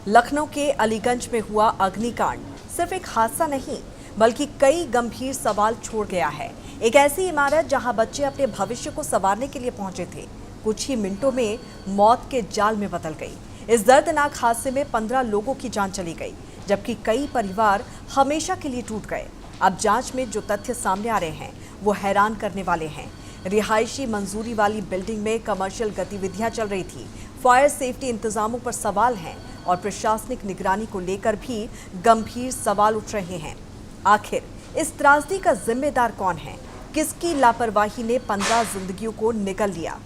लखनऊ के अलीगंज में हुआ अग्निकांड सिर्फ एक हादसा नहीं बल्कि कई गंभीर सवाल छोड़ गया है। एक ऐसी इमारत जहां बच्चे अपने भविष्य को संवारने के लिए पहुंचे थे, कुछ ही मिनटों में मौत के जाल में बदल गई। इस दर्दनाक हादसे में 15 लोगों की जान चली गई, जबकि कई परिवार हमेशा के लिए टूट गए। अब जांच में जो तथ्य सामने आ रहे हैं वो हैरान करने वाले हैं। रिहायशी मंजूरी वाली बिल्डिंग में कमर्शियल गतिविधियां चल रही थी। फायर सेफ्टी इंतजामों पर सवाल हैं और प्रशासनिक निगरानी को लेकर भी गंभीर सवाल उठ रहे हैं। आखिर इस त्रासदी का जिम्मेदार कौन है? किसकी लापरवाही ने 15 जिंदगियों को निगल लिया?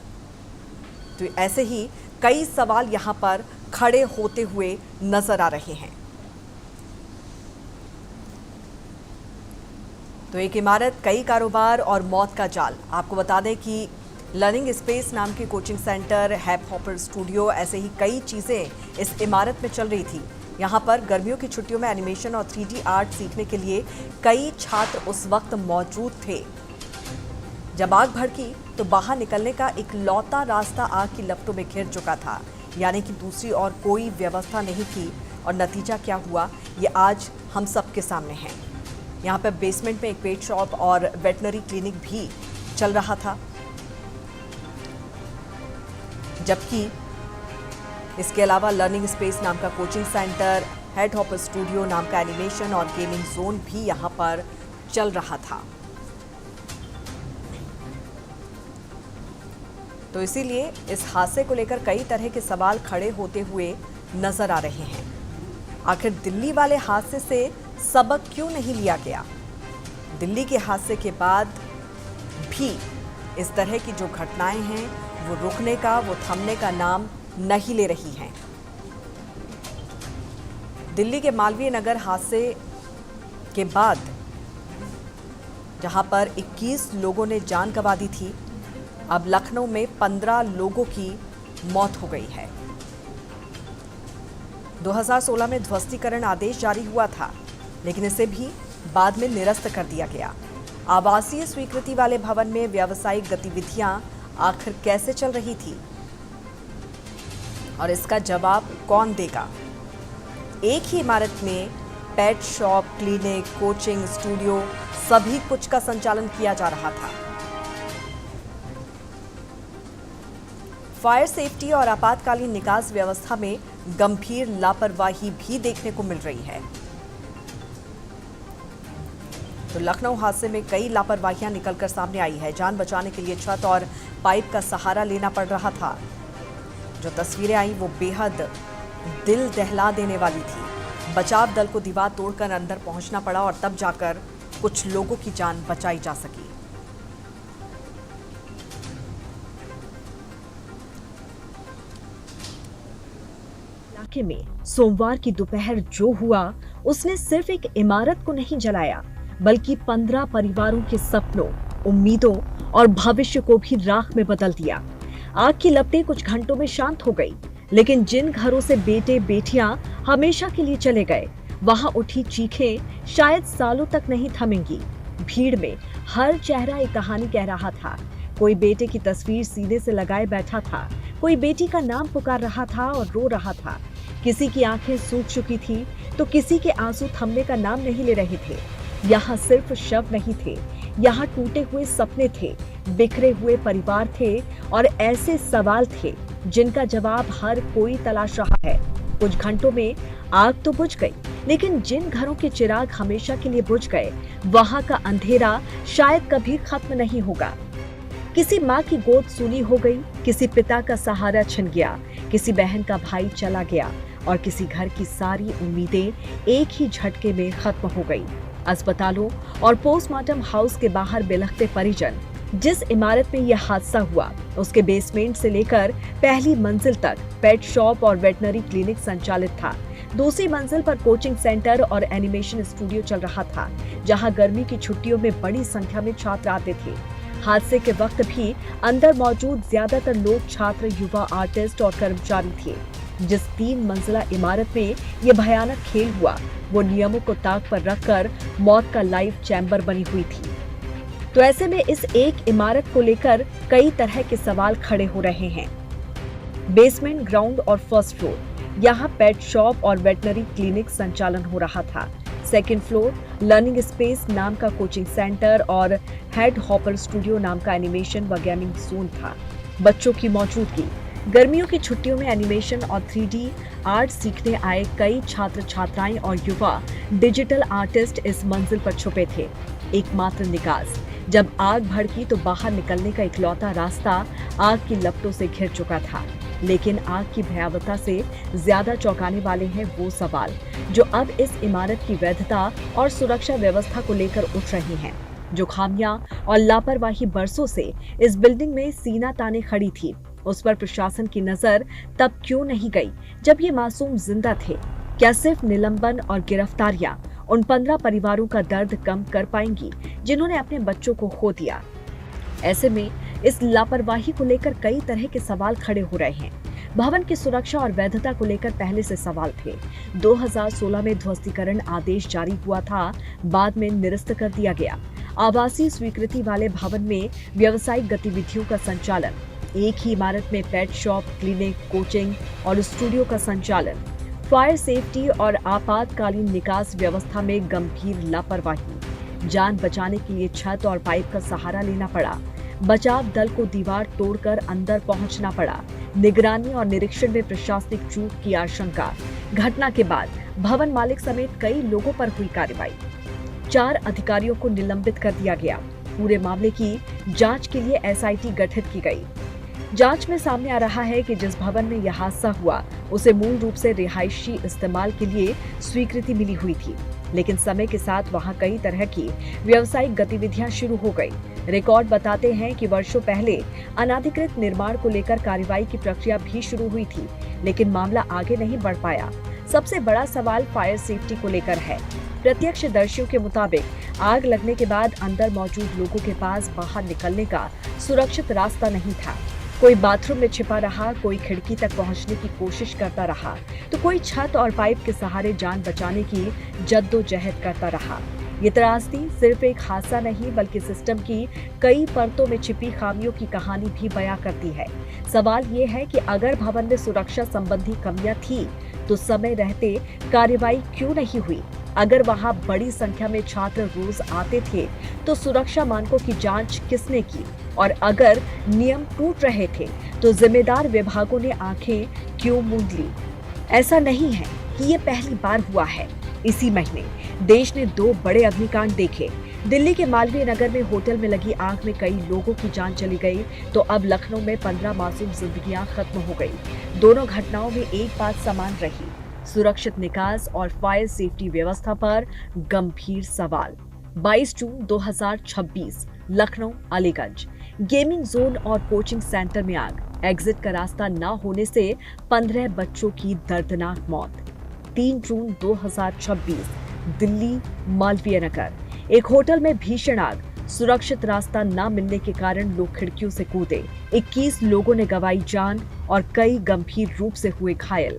तो ऐसे ही कई सवाल यहां पर खड़े होते हुए नजर आ रहे हैं। तो एक इमारत, कई कारोबार और मौत का जाल। आपको बता दें कि लर्निंग स्पेस नाम की कोचिंग सेंटर, हैप हॉपर स्टूडियो, ऐसे ही कई चीज़ें इस इमारत में चल रही थी। यहाँ पर गर्मियों की छुट्टियों में एनिमेशन और 3D आर्ट सीखने के लिए कई छात्र उस वक्त मौजूद थे। जब आग भड़की तो बाहर निकलने का इकलौता रास्ता आग की लपटों में घिर चुका था, यानी कि दूसरी और कोई व्यवस्था नहीं थी। और नतीजा क्या हुआ, ये आज हम सबके सामने है। यहाँ पर बेसमेंट में एक पेट शॉप और वेटनरी क्लिनिक भी चल रहा था, जबकि इसके अलावा लर्निंग स्पेस नाम का कोचिंग सेंटर, हैप हॉपर स्टूडियो नाम का एनिमेशन और गेमिंग जोन भी यहाँ पर चल रहा था। तो इसीलिए इस हादसे को लेकर कई तरह के सवाल खड़े होते हुए नजर आ रहे हैं। आखिर दिल्ली वाले हादसे से सबक क्यों नहीं लिया गया? दिल्ली के हादसे के बाद भी इस तरह की जो घटनाएं हैं वो रुकने का, वो थमने का नाम नहीं ले रही हैं। दिल्ली के मालवीय नगर हादसे के बाद जहां पर 21 लोगों ने जान गंवा दी थी, अब लखनऊ में 15 लोगों की मौत हो गई है। 2016 में ध्वस्तीकरण आदेश जारी हुआ था, लेकिन इसे भी बाद में निरस्त कर दिया गया। आवासीय स्वीकृति वाले भवन में व्यावसायिक गतिविधियां आखिर कैसे चल रही थी और इसका जवाब कौन देगा? एक ही इमारत में pet shop, clinic, coaching, studio, सभी कुछ का संचालन किया जा रहा था। फायर सेफ्टी और आपातकालीन निकास व्यवस्था में गंभीर लापरवाही भी देखने को मिल रही है। तो लखनऊ हादसे में कई लापरवाहियां निकलकर सामने आई है। जान बचाने के लिए छत और पाइप का सहारा लेना पड़ रहा था। जो तस्वीरें आई वो बेहद दिल दहला देने वाली थी। बचाव दल को दीवार तोड़कर अंदर पहुंचना पड़ा और तब जाकर कुछ लोगों की जान बचाई जा सकी। इलाके में सोमवार की दोपहर जो हुआ, उसने सिर्फ एक इमारत को नहीं जलाया, बल्कि 15 परिवारों के सपनों, उम्मीदों और भविष्य को भी राख में बदल दिया। आग की लपटें कुछ घंटों में शांत हो गई, लेकिन जिन घरों से बेटे बेटियां हमेशा के लिए चले गए, वहां उठी चीखें शायद सालों तक नहीं थमेंगी। भीड़ में हर चेहरा एक कहानी कह रहा था। कोई बेटे की तस्वीर सीने से लगाए बैठा था, कोई बेटी का नाम पुकार रहा था और रो रहा था। किसी की आंखें सूख चुकी थी तो किसी के आंसू थमने का नाम नहीं ले रहे थे। यहाँ सिर्फ शव नहीं थे, यहाँ टूटे हुए सपने थे, बिखरे हुए परिवार थे और ऐसे सवाल थे जिनका जवाब हर कोई तलाश रहा है। कुछ घंटों में आग तो बुझ गई, लेकिन जिन घरों के चिराग हमेशा के लिए बुझ गए, वहां का अंधेरा शायद कभी खत्म नहीं होगा। किसी माँ की गोद सूनी हो गई, किसी पिता का सहारा छिन गया, किसी बहन का भाई चला गया और किसी घर की सारी उम्मीदें एक ही झटके में खत्म हो गई। अस्पतालों और पोस्टमार्टम हाउस के बाहर बिलखते परिजन। जिस इमारत में यह हादसा हुआ, उसके बेसमेंट से लेकर पहली मंजिल तक पेट शॉप और वेटनरी क्लिनिक संचालित था। दूसरी मंजिल पर कोचिंग सेंटर और एनिमेशन स्टूडियो चल रहा था, जहां गर्मी की छुट्टियों में बड़ी संख्या में छात्र आते थे। हादसे के वक्त भी अंदर मौजूद ज्यादातर लोग छात्र, युवा, आर्टिस्ट और कर्मचारी थे। जिस 3 मंजिला इमारत में ये भयानक खेल हुआ, वो नियमों को ताक पर रखकर मौत का लाइव चैम्बर बनी हुई थी। तो ऐसे में इस एक इमारत को लेकर कई तरह के सवाल खड़े हो रहे हैं। बेसमेंट, ग्राउंड और फर्स्ट फ्लोर, यहाँ पेट शॉप और वेटनरी क्लिनिक संचालन हो रहा था। सेकेंड फ्लोर लर्निंग स्पेस नाम का कोचिंग सेंटर और हेड हॉपर स्टूडियो नाम का एनिमेशन व गेमिंग जोन था। बच्चों की मौजूदगी। गर्मियों की छुट्टियों में एनिमेशन और 3D आर्ट सीखने आए कई छात्र छात्राएं और युवा डिजिटल आर्टिस्ट इस मंजिल पर छुपे थे। एकमात्र निकास। जब आग भड़की तो बाहर निकलने का इकलौता रास्ता आग की लपटों से घिर चुका था। लेकिन आग की भयावहता से ज्यादा चौंकाने वाले हैं वो सवाल जो अब इस इमारत की वैधता और सुरक्षा व्यवस्था को लेकर उठ रही हैं। जो खामियां और लापरवाही बरसों से इस बिल्डिंग में सीना ताने खड़ी थी, उस पर प्रशासन की नजर तब क्यों नहीं गई जब ये मासूम जिंदा थे? क्या सिर्फ निलंबन और गिरफ्तारियां उन 15 परिवारों का दर्द कम कर पाएंगी जिन्होंने अपने बच्चों को खो दिया? ऐसे में इस लापरवाही को लेकर कई तरह के सवाल खड़े हो रहे हैं। भवन की सुरक्षा और वैधता को लेकर पहले से सवाल थे। 2016 में ध्वस्तीकरण आदेश जारी हुआ था, बाद में निरस्त कर दिया गया। आवासीय स्वीकृति वाले भवन में व्यावसायिक गतिविधियों का संचालन, एक ही इमारत में पेट शॉप, क्लिनिक, कोचिंग और स्टूडियो का संचालन, फायर सेफ्टी और आपातकालीन निकास व्यवस्था में गंभीर लापरवाही, जान बचाने के लिए छत और पाइप का सहारा लेना पड़ा, बचाव दल को दीवार तोड़कर अंदर पहुंचना पड़ा, निगरानी और निरीक्षण में प्रशासनिक चूक की आशंका। घटना के बाद भवन मालिक समेत कई लोगों पर हुई कार्रवाई। 4 अधिकारियों को निलंबित कर दिया गया। पूरे मामले की जांच के लिए SIT गठित की गई। जांच में सामने आ रहा है कि जिस भवन में यह हादसा हुआ उसे मूल रूप से रिहायशी इस्तेमाल के लिए स्वीकृति मिली हुई थी, लेकिन समय के साथ वहां कई तरह की व्यावसायिक गतिविधियां शुरू हो गई। रिकॉर्ड बताते हैं कि वर्षों पहले अनाधिकृत निर्माण को लेकर कार्रवाई की प्रक्रिया भी शुरू हुई थी, लेकिन मामला आगे नहीं बढ़ पाया। सबसे बड़ा सवाल फायर सेफ्टी को लेकर है। प्रत्यक्षदर्शियों के मुताबिक आग लगने के बाद अंदर मौजूद लोगों के पास बाहर निकलने का सुरक्षित रास्ता नहीं था। कोई बाथरूम में छिपा रहा, कोई खिड़की तक पहुंचने की कोशिश करता रहा, तो कोई छत और पाइप के सहारे जान बचाने की जद्दोजहद करता रहा। ये त्रासदी सिर्फ एक हादसा नहीं बल्कि सिस्टम की कई परतों में छिपी खामियों की कहानी भी बयां करती है। सवाल ये है कि अगर भवन में सुरक्षा संबंधी कमियां थी तो समय रहते कार्रवाई क्यों नहीं हुई? अगर वहां बड़ी संख्या में छात्र रोज आते थे तो सुरक्षा मानकों की जांच किसने की? और अगर नियम टूट रहे थे तो जिम्मेदार विभागों ने आंखें क्यों मूंद ली? ऐसा नहीं है कि ये पहली बार हुआ है। इसी महीने देश ने 2 बड़े अग्निकांड देखे। दिल्ली के मालवीय नगर में होटल में लगी आग में कई लोगों की जान चली गई, तो अब लखनऊ में 15 मासूम जिंदगियां खत्म हो गई। दोनों घटनाओं में एक बात समान रही, सुरक्षित निकास और फायर सेफ्टी व्यवस्था पर गंभीर सवाल। 22 जून 2026 लखनऊ अलीगंज गेमिंग जोन और कोचिंग सेंटर में आग, एग्जिट का रास्ता न होने से 15 बच्चों की दर्दनाक मौत। 3 जून 2026 दिल्ली मालवीय नगर एक होटल में भीषण आग, सुरक्षित रास्ता न मिलने के कारण लोग खिड़कियों से कूदे, 21 लोगों ने गंवाई जान और कई गंभीर रूप से हुए घायल।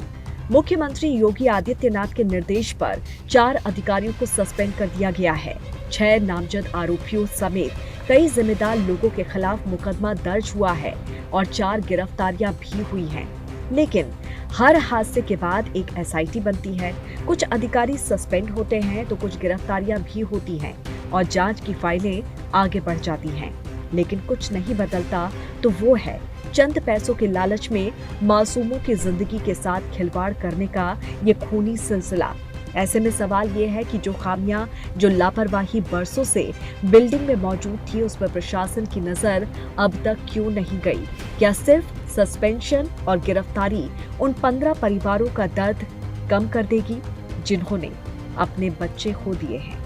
मुख्यमंत्री योगी आदित्यनाथ के निर्देश पर 4 अधिकारियों को सस्पेंड कर दिया गया है। 6 नामजद आरोपियों समेत कई जिम्मेदार लोगों के खिलाफ मुकदमा दर्ज हुआ है और 4 गिरफ्तारियां भी हुई हैं। लेकिन हर हादसे के बाद एक SIT बनती है, कुछ अधिकारी सस्पेंड होते हैं तो कुछ गिरफ्तारियां भी होती हैं और जांच की फाइलें आगे बढ़ जाती हैं, लेकिन कुछ नहीं बदलता तो वो है चंद पैसों के लालच में मासूमों की जिंदगी के साथ खिलवाड़ करने का ये खूनी सिलसिला। ऐसे में सवाल ये है कि जो खामियां, जो लापरवाही बरसों से बिल्डिंग में मौजूद थी, उस पर प्रशासन की नजर अब तक क्यों नहीं गई? क्या सिर्फ सस्पेंशन और गिरफ्तारी उन 15 परिवारों का दर्द कम कर देगी जिन्होंने अपने बच्चे खो दिए हैं?